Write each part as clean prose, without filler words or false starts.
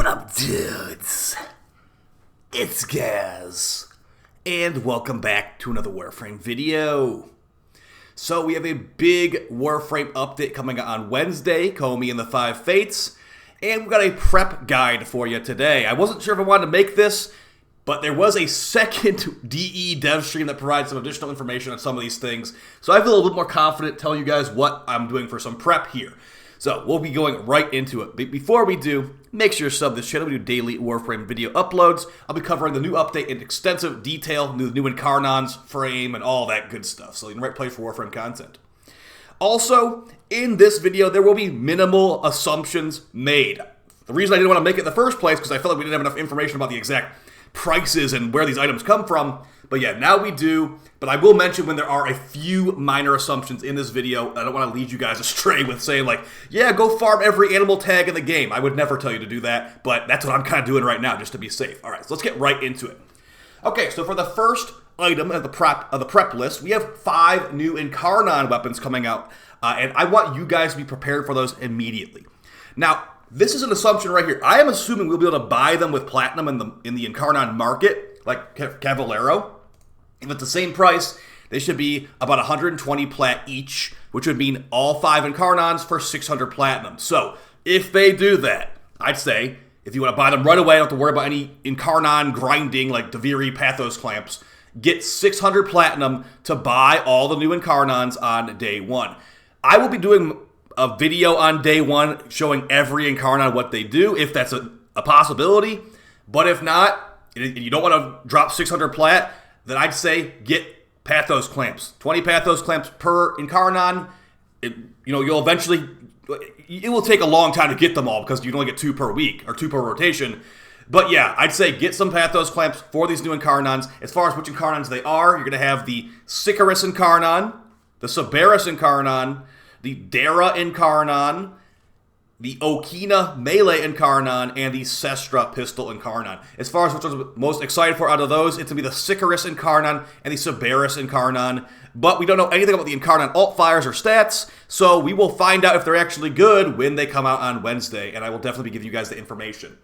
up, dudes? It's Gaz, and welcome back to another Warframe video. So we have a big Warframe update coming out on Wednesday, Koumei and the 5 Fates, and we've got a prep guide for you today. I wasn't sure if I wanted to make this, but there was a second DE dev stream that provides some additional information on some of these things, so I feel a little bit more confident telling you guys what I'm doing for some prep here. So we'll be going right into it. But before we do, make sure you sub this channel. We do daily Warframe video uploads. I'll be covering the new update in extensive detail, new Incarnons, frame, and all that good stuff. So you're in the right place for Warframe content. Also, in this video, there will be minimal assumptions made. The reason I didn't want to make it in the first place because I felt like we didn't have enough information about the exact prices and where these items come from. But yeah, now we do. But I will mention when there are a few minor assumptions in this video. I don't want to lead you guys astray with saying like, yeah, go farm every animal tag in the game. I would never tell you to do that, but that's what I'm kind of doing right now just to be safe. All right, so let's get right into it. Okay, so for the first item of the prep list, we have 5 new Incarnon weapons coming out, and I want you guys to be prepared for those immediately. Now, this is an assumption right here. I am assuming we'll be able to buy them with platinum in the Incarnon market, like Cavallero. If it's the same price, they should be about 120 plat each, which would mean all 5 Incarnons for 600 platinum. So, if they do that, I'd say, if you want to buy them right away, don't have to worry about any Incarnon grinding like Dera Pathos clamps, get 600 platinum to buy all the new Incarnons on day 1. I will be doing a video on day 1 showing every Incarnon what they do, if that's a possibility. But if not, and you don't want to drop 600 plat, then I'd say get Pathos clamps. 20 Pathos clamps per Incarnon. You'll eventually... It will take a long time to get them all because you only get 2 per week or 2 per rotation. But yeah, I'd say get some Pathos clamps for these new Incarnons. As far as which Incarnons they are, you're going to have the Sicarus Incarnon, the Cerberus Incarnon, the Dera Incarnon, the Okina Melee Incarnon, and the Sestra Pistol Incarnon. As far as which one's most excited for out of those, it's going to be the Sicarus Incarnon and the Cerberus Incarnon. But we don't know anything about the Incarnon alt fires or stats, so we will find out if they're actually good when they come out on Wednesday, and I will definitely be giving you guys the information.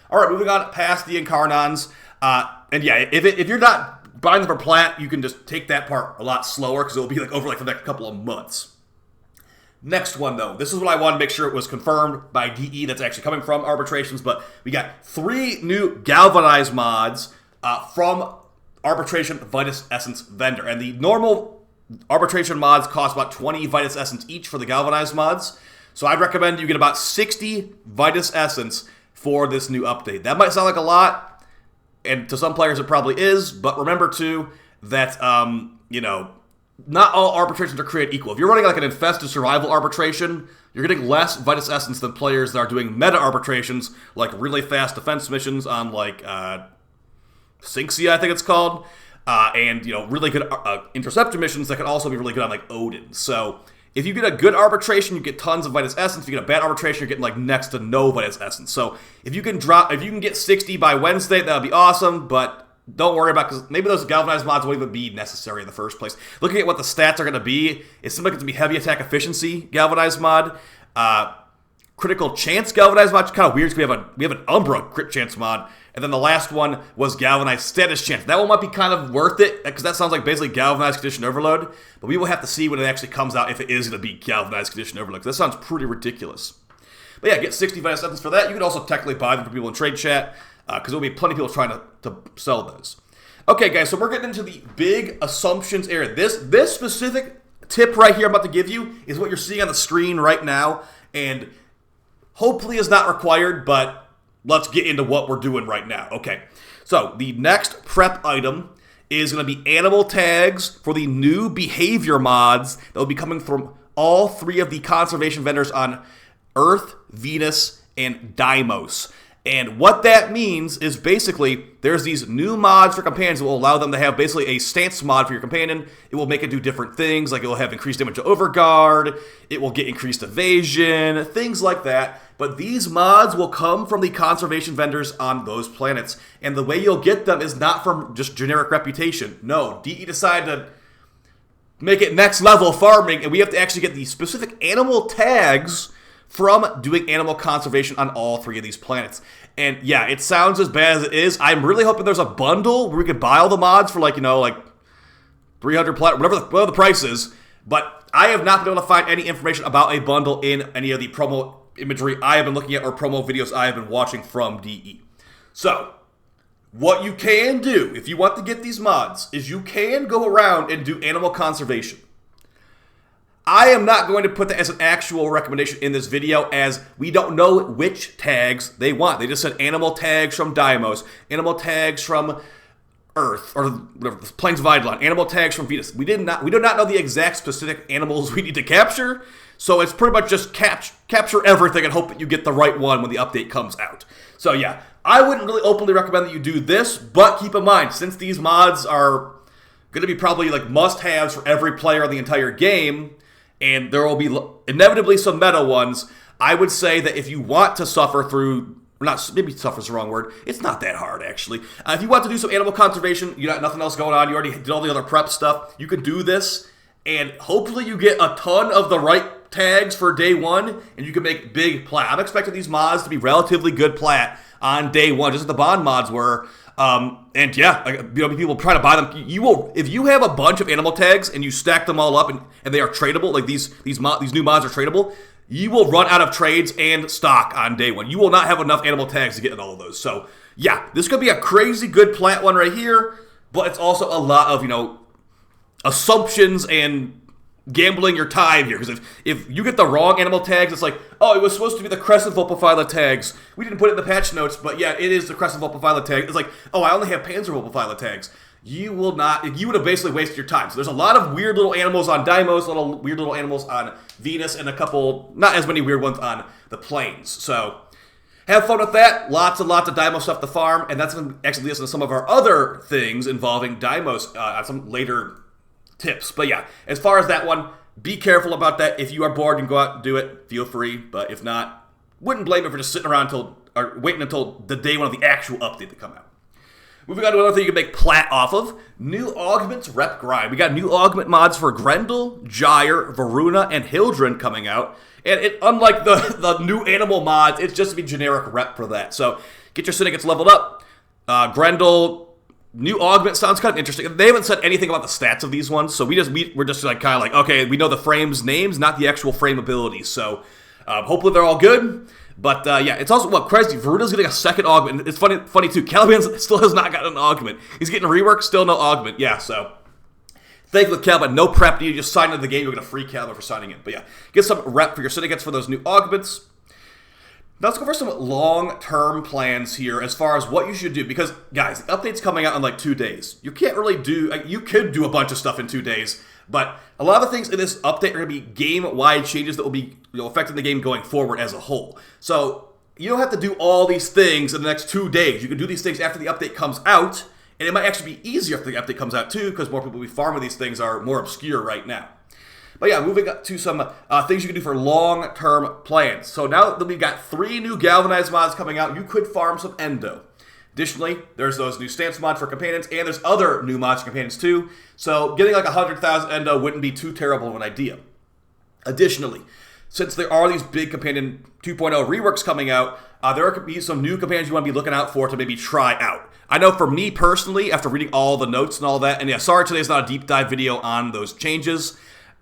Alright, moving on past the Incarnons. And yeah, if you're not buying them for plat, you can just take that part a lot slower, because it will be over the next couple of months. Next one, though. This is what I wanted to make sure it was confirmed by DE that's actually coming from arbitrations, but we got 3 new Galvanized mods from Arbitration Vitus Essence vendor. And the normal arbitration mods cost about 20 Vitus Essence each for the Galvanized mods. So I'd recommend you get about 60 Vitus Essence for this new update. That might sound like a lot, and to some players it probably is, but remember, too, that, not all arbitrations are created equal. If you're running like an infested survival arbitration, you're getting less Vitus Essence than players that are doing meta arbitrations, like really fast defense missions on like Synxia, I think it's called, and really good interceptor missions that can also be really good on like Odin. So if you get a good arbitration, you get tons of Vitus Essence. If you get a bad arbitration, you're getting like next to no Vitus Essence. So if you can get 60 by Wednesday, that would be awesome, but don't worry about, because maybe those Galvanized mods won't even be necessary in the first place. Looking at what the stats are going to be, it seems like it's going to be heavy attack efficiency Galvanized mod. Critical chance Galvanized mod, kind of weird because we have an Umbra crit chance mod. And then the last one was Galvanized status chance. That one might be kind of worth it, because that sounds like basically Galvanized condition overload. But we will have to see when it actually comes out if it is going to be Galvanized condition overload, because that sounds pretty ridiculous. But yeah, get 60 Vitus Essence for that. You can also technically buy them for people in trade chat, because there will be plenty of people trying to sell those. Okay, guys, so we're getting into the big assumptions area. This specific tip right here I'm about to give you is what you're seeing on the screen right now, and hopefully is not required, but let's get into what we're doing right now. Okay, so the next prep item is going to be animal tags for the new behavior mods that will be coming from all 3 of the conservation vendors on Earth, Venus, and Deimos. And what that means is basically there's these new mods for companions that will allow them to have basically a stance mod for your companion. It will make it do different things, like it will have increased damage to overguard, it will get increased evasion, things like that. But these mods will come from the conservation vendors on those planets. And the way you'll get them is not from just generic reputation. No, DE decided to make it next level farming, and we have to actually get the specific animal tags from doing animal conservation on all 3 of these planets. And yeah, it sounds as bad as it is. I'm really hoping there's a bundle where we can buy all the mods for like, you know, like 300 plat, whatever the price is. But I have not been able to find any information about a bundle in any of the promo imagery I have been looking at or promo videos I have been watching from DE. So, what you can do, if you want to get these mods, is you can go around and do animal conservation. I am not going to put that as an actual recommendation in this video, as we don't know which tags they want. They just said animal tags from Deimos, animal tags from Earth, or whatever, the plains of Eidolon, animal tags from Vitus. We do not know the exact specific animals we need to capture, so it's pretty much just capture everything and hope that you get the right one when the update comes out. So yeah, I wouldn't really openly recommend that you do this, but keep in mind, since these mods are going to be probably like must-haves for every player in the entire game, and there will be inevitably some meta ones, I would say that if you want to suffer through, not maybe suffer is the wrong word, it's not that hard actually. If you want to do some animal conservation, you got nothing else going on, you already did all the other prep stuff, you can do this, and hopefully you get a ton of the right tags for day 1, and you can make big plat. I'm expecting these mods to be relatively good plat on day 1, just as the bond mods were. And yeah, you know, people try to buy them. You will, if you have a bunch of animal tags and you stack them all up and they are tradable, like these new mods are tradable, you will run out of trades and stock on day 1. You will not have enough animal tags to get in all of those. So yeah, this could be a crazy good plat one right here, but it's also a lot of, you know, assumptions and gambling your time here, because if you get the wrong animal tags, it's like, oh, it was supposed to be the Crescent Vulpaphyla tags. We didn't put it in the patch notes, but yeah, it is the Crescent Vulpaphyla tag. It's like, oh, I only have Panzer Vulpaphyla tags. You would have basically wasted your time. So there's a lot of weird little animals on Deimos, little weird little animals on Venus, and a couple, not as many weird ones on the plains. So have fun with that. Lots and lots of Deimos stuff to farm, and that's going to actually lead us into some of our other things involving Deimos on some later tips. But yeah, as far as that one, be careful about that. If you are bored and go out and do it, feel free. But if not, wouldn't blame you for just sitting around waiting until the day 1 of the actual update to come out. Moving on to another thing you can make plat off of, new Augment Red Grind. We got new augment mods for Grendel, Gyre, Varuna, and Hildren coming out. And unlike the new animal mods, it's just to be generic rep for that. So get your syndicates leveled up. Grendel, new augment sounds kind of interesting. They haven't said anything about the stats of these ones, so we're just like kind of like, okay, we know the frames names, not the actual frame abilities. So hopefully they're all good. But yeah, it's also crazy. Varuna's getting a second augment. It's funny too. Caliban still has not gotten an augment. He's getting a rework, still no augment. Yeah, so thankfully Caliban, no prep. You just sign into the game. You're gonna free Caliban for signing in. But yeah, get some rep for your syndicates for those new augments. Now let's go for some long-term plans here as far as what you should do. Because, guys, the update's coming out in like 2 days. You can't really you could do a bunch of stuff in 2 days, but a lot of the things in this update are going to be game-wide changes that will be affecting the game going forward as a whole. So you don't have to do all these things in the next 2 days. You can do these things after the update comes out, and it might actually be easier after the update comes out too, because more people will be farming these things are more obscure right now. But yeah, moving up to some things you can do for long-term plans. So now that we've got 3 new Galvanized mods coming out, you could farm some Endo. Additionally, there's those new Stamps mods for companions, and there's other new mods for companions too. So getting like 100,000 Endo wouldn't be too terrible of an idea. Additionally, since there are these big Companion 2.0 reworks coming out, there could be some new companions you want to be looking out for to maybe try out. I know for me personally, after reading all the notes and all that, and yeah, sorry today's not a deep dive video on those changes,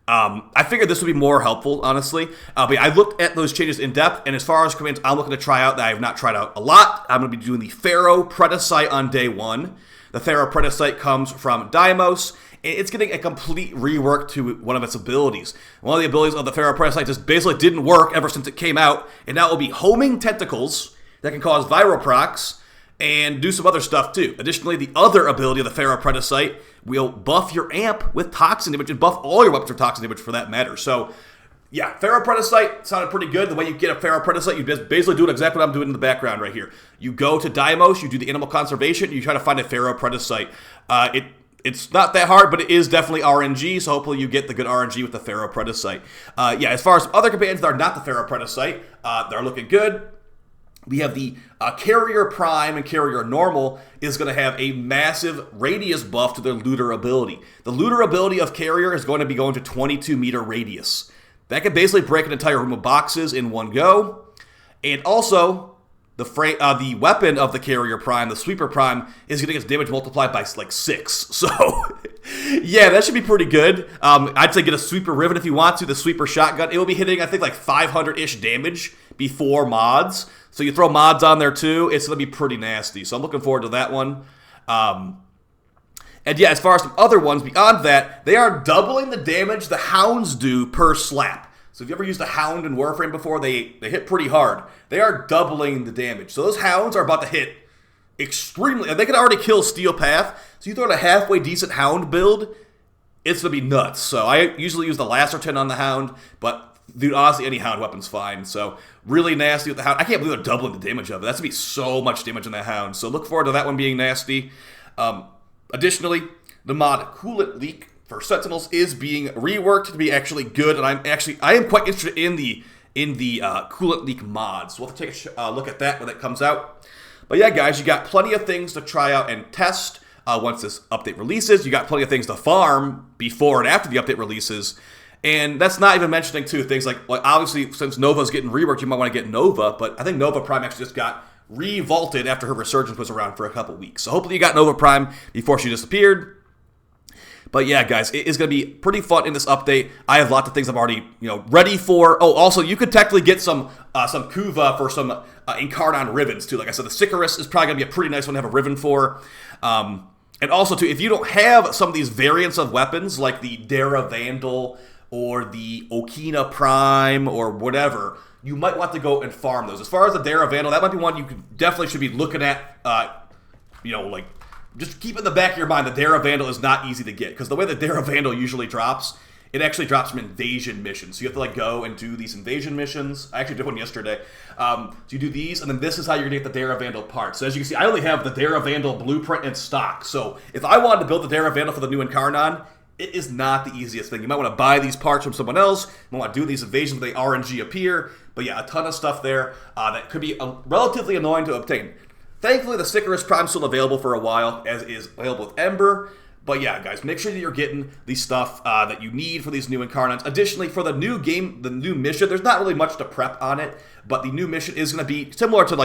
I figured this would be more helpful, honestly. But yeah, I looked at those changes in depth, and as far as commands I'm looking to try out that I have not tried out a lot, I'm going to be doing the Pharaoh Predacite on day 1. The Pharaoh Predacite comes from Deimos, and it's getting a complete rework to one of its abilities. One of the abilities of the Pharaoh Predacite just basically didn't work ever since it came out, and now it will be homing tentacles that can cause viral procs, and do some other stuff too. Additionally, the other ability of the Pharaoh Predacite will buff your amp with toxin damage and buff all your weapons with toxin damage for that matter. So, yeah, Pharaoh Predacite sounded pretty good. The way you get a Pharaoh Predacite, you just basically do exactly what I'm doing in the background right here. You go to Deimos, you do the animal conservation, you try to find a Pharaoh Predacite. It's not that hard, but it is definitely RNG, so hopefully you get the good RNG with the Pharaoh Predacite. Yeah, as far as other companions that are not the Pharaoh Predacite, they're looking good. We have the Carrier Prime and Carrier Normal is going to have a massive radius buff to their looter ability. The looter ability of Carrier is going to be going to 22 meter radius. That can basically break an entire room of boxes in one go. And also, the weapon of the Carrier Prime, the Sweeper Prime, is getting its damage multiplied by like 6. So, yeah, that should be pretty good. I'd say get a Sweeper Riven if you want to. The Sweeper Shotgun, it will be hitting, I think, like 500-ish damage before mods. So you throw mods on there too, it's going to be pretty nasty. So I'm looking forward to that one. And yeah, as far as some other ones beyond that, they are doubling the damage the Hounds do per slap. So if you ever used a Hound in Warframe before, they hit pretty hard. They are doubling the damage. So those Hounds are about to hit extremely... And they can already kill Steel Path. So you throw in a halfway decent Hound build, it's going to be nuts. So I usually use the Lacerton on the Hound, but dude, honestly, any Hound weapon's fine. So really nasty with the Hound. I can't believe they're doubling the damage of it. That's going to be so much damage on that Hound. So look forward to that one being nasty. Additionally, the mod Coolant Leak for Sentinels is being reworked to be actually good, and I am quite interested in the Coolant Leak mod. So we'll have to take a look at that when it comes out. But yeah, guys, you got plenty of things to try out and test once this update releases. You got plenty of things to farm before and after the update releases. And that's not even mentioning, too, things like obviously, since Nova's getting reworked, you might want to get Nova, but I think Nova Prime actually just got revaulted after her resurgence was around for a couple weeks. So hopefully you got Nova Prime before she disappeared. But yeah, guys, it is going to be pretty fun in this update. I have lots of things I'm already, ready for. Oh, also, you could technically get some Kuva for some Incarnon Rivens, too. Like I said, the Sicarus is probably going to be a pretty nice one to have a Riven for. And also, too, if you don't have some of these variants of weapons, like the Dera Vandal or the Okina Prime or whatever, you might want to go and farm those. As far as the Dera Vandal, that might be one you definitely should be looking at, just keep in the back of your mind, the Dera Vandal is not easy to get, because the way the Dera Vandal usually drops, it actually drops from invasion missions. So you have to go and do these invasion missions. I actually did one yesterday. So you do these, and then this is how you're going to get the Dera Vandal parts. So as you can see, I only have the Dera Vandal blueprint in stock. So if I wanted to build the Dera Vandal for the new Incarnon, it is not the easiest thing. You might want to buy these parts from someone else. You might want to do these invasions where they RNG appear. But yeah, a ton of stuff there that could be relatively annoying to obtain. Thankfully, the Sicarus Prime is still available for a while, as is available with Ember. But yeah, guys, make sure that you're getting the stuff that you need for these new Incarnates. Additionally, for the new game, the new mission, there's not really much to prep on it, but the new mission is going to be similar to,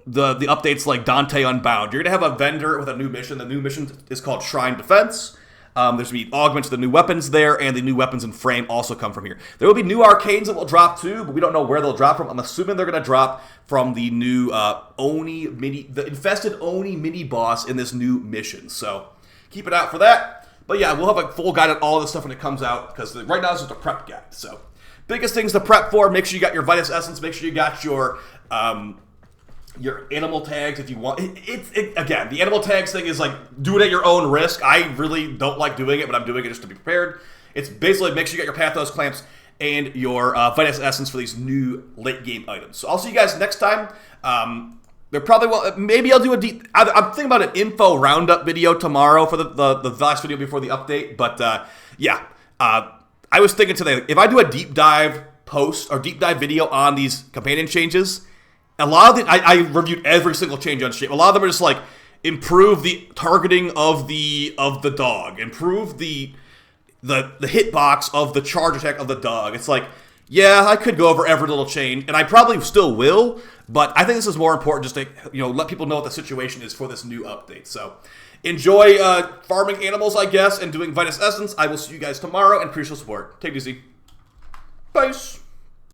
the updates like Dante Unbound. You're going to have a vendor with a new mission. The new mission is called Shrine Defense. There's going to be augments to the new weapons there, and the new weapons in frame also come from here. There will be new arcanes that will drop too, but we don't know where they'll drop from. I'm assuming they're going to drop from the new the infested Oni mini boss in this new mission. So keep it out for that. But yeah, we'll have a full guide on all this stuff when it comes out, because right now it's just a prep guide. So biggest things to prep for: make sure you got your Vitus Essence, make sure you got your animal tags if you want. Again, the animal tags thing is do it at your own risk. I really don't like doing it, but I'm doing it just to be prepared. It's basically make sure you got your Pathos clamps and your Vitus Essence for these new late game items. So I'll see you guys next time. There probably will. Maybe I'll do I'm thinking about an info roundup video tomorrow for the last video before the update. But yeah, I was thinking today, if I do a deep dive post or deep dive video on these companion changes, a lot of I reviewed every single change on stream. A lot of them are just improve the targeting of the dog, improve the hitbox of the charge attack of the dog. It's yeah, I could go over every little change, and I probably still will, but I think this is more important just to let people know what the situation is for this new update. So enjoy farming animals, I guess, and doing Vitus Essence. I will see you guys tomorrow, and appreciate your support. Take it easy. Bye.